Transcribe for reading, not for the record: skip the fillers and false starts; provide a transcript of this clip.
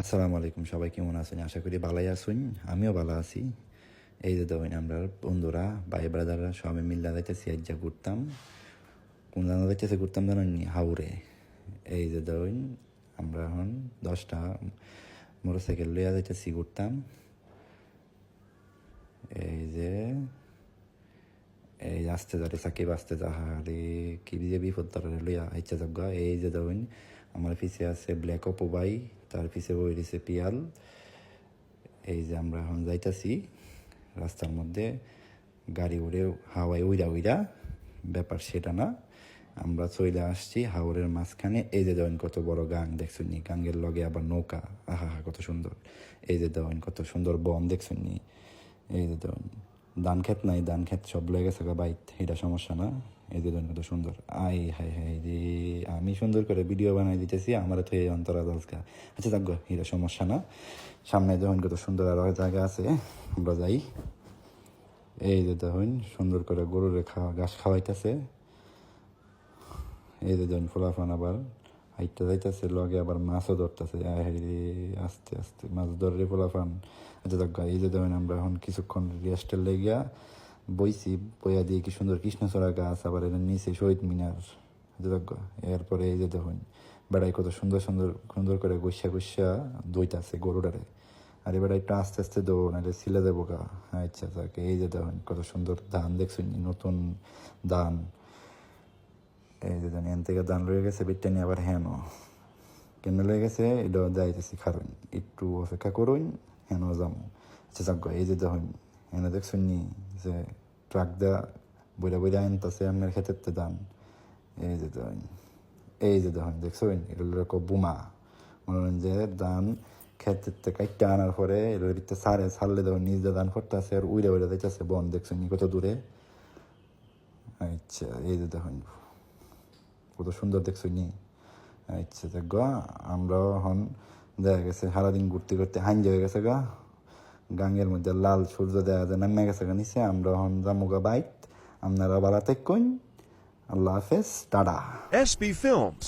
আসসালামু আলাইকুম, সবাই কেমন আছেন? আশা করি ভালোই আছেন। আমিও ভালো আছি। এই যে দেখুন, আমরা বন্ধুরা ভাই ব্রাদাররা সবাই মিল্লা যাইতেছি আজ যা ঘুরতাম। কোন জানা যাইতেছে ঘুরতাম জানেন নি? হাওরে। এই যে দেখুন, আমরা এখন 10টা মোটরসাইকেল লইয়া যাইতেছি ঘুরতাম। এই যে এই আসতে যারে সাকিব আসতে যাহারে কি যে বিপদ তারা লইয়া ইচ্ছা যাক। এই যে দেখুন, আমার পিছে আছে ব্ল্যাক অপো ভাই, তার পিছে বই দিছে পিয়াল। এই যে আমরা এখন যাইতাছি রাস্তার মধ্যে, গাড়ি উড়ে হাওয়ায় উইরা উইরা, ব্যাপার সেটা না। আমরা চলে আসছি হাওরের মাঝখানে। এই যে দেওয়ান কত বড় গাং দেখছেন নি, গাঙ্গের লগে আবার নৌকা, আহা হা কত সুন্দর। এই যে দেওয়ান কত সুন্দর বন দেখছেন নি। এই যে দেওয়ান ধান খেত নাই, ধান খেত সব লেগে গেছে বাইত, এটা সমস্যা না। এই যে দেওয়ান কত সুন্দর, আই হাই হাই রে, আমি সুন্দর করে ভিডিও বানাই দিতেছি, আমার তো এই অন্তরা দলকা। আচ্ছা থাক, এটা সমস্যা না। সামনে দেখুন কত সুন্দর আরো জায়গা আছে, আমরা যাই। এই যে দেখুন সুন্দর করে গরুর ঘাস খাওয়াইতেছে। এই যে দেখুন ফোলাফান আবার হাইটটা যাইতেছে, লগে আবার মাছও ধরতেছে। আস্তে আস্তে মাছ ধরে ফোলাফান। আচ্ছা দেখ, এই যে দেখুন আমরা এখন কিছুক্ষণ রেস্টের লেগিয়া বইছি, বইয়া দিয়ে কি সুন্দর কৃষ্ণচূড়া গাছ, আবার এর নিচে শহীদ মিনার। আচ্ছা দেখ, এরপরে এই যে দেখুন বেড়াই কত সুন্দর সুন্দর সুন্দর করে গুসা গুসা দইতাছে গরুটারে। আর এবার একটু আস্তে আস্তে দৌড়, নাহলে ছিলে দেবো গা। আচ্ছা যাক, এই যে দেখুন কত সুন্দর ধান দেখছেন, নতুন ধান। এই যে জানি এন থেকে ধান রয়ে গেছে, বিটটা নিয়ে আবার হেন কেন রয়ে গেছে, এটা যাইতেছি খারুন, একটু অপেক্ষা করুন, হেন যাম। আচ্ছা যাক, এই যে দেখুন এনে দেখছেন নি যে ট্রাক দেওয়া বইরা বইরা আনতেছে আপনার ক্ষেত্রে ধান। এই যে দেখুন, এই যে দেখুন দেখছেন, এটা বোমা। মনে করেন যে ধান ক্ষেত্রে কাইটটা আনার পরে এর ছাড়লে দেখুন নিজ ধান করতে আছে, আর উইরা উইরা যাইতেছে বন দেখছেন নি কত দূরে। আচ্ছা এই যে দেখুন কত সুন্দর দেখছো নি। আচ্ছা দেখ, আমরাও এখন দেখা গেছে সারাদিন ঘুরতে ঘুরতে হাঞ্জ হয়ে গেছে গা, গাঙ্গের মধ্যে লাল সূর্য দেখা যায় নামে গেছে গা নিচে। আমরা এখন জামুগা বাইক, আপনারা বাড়াতে কইন। আল্লাহ হাফেজ, টাটা। SB Films.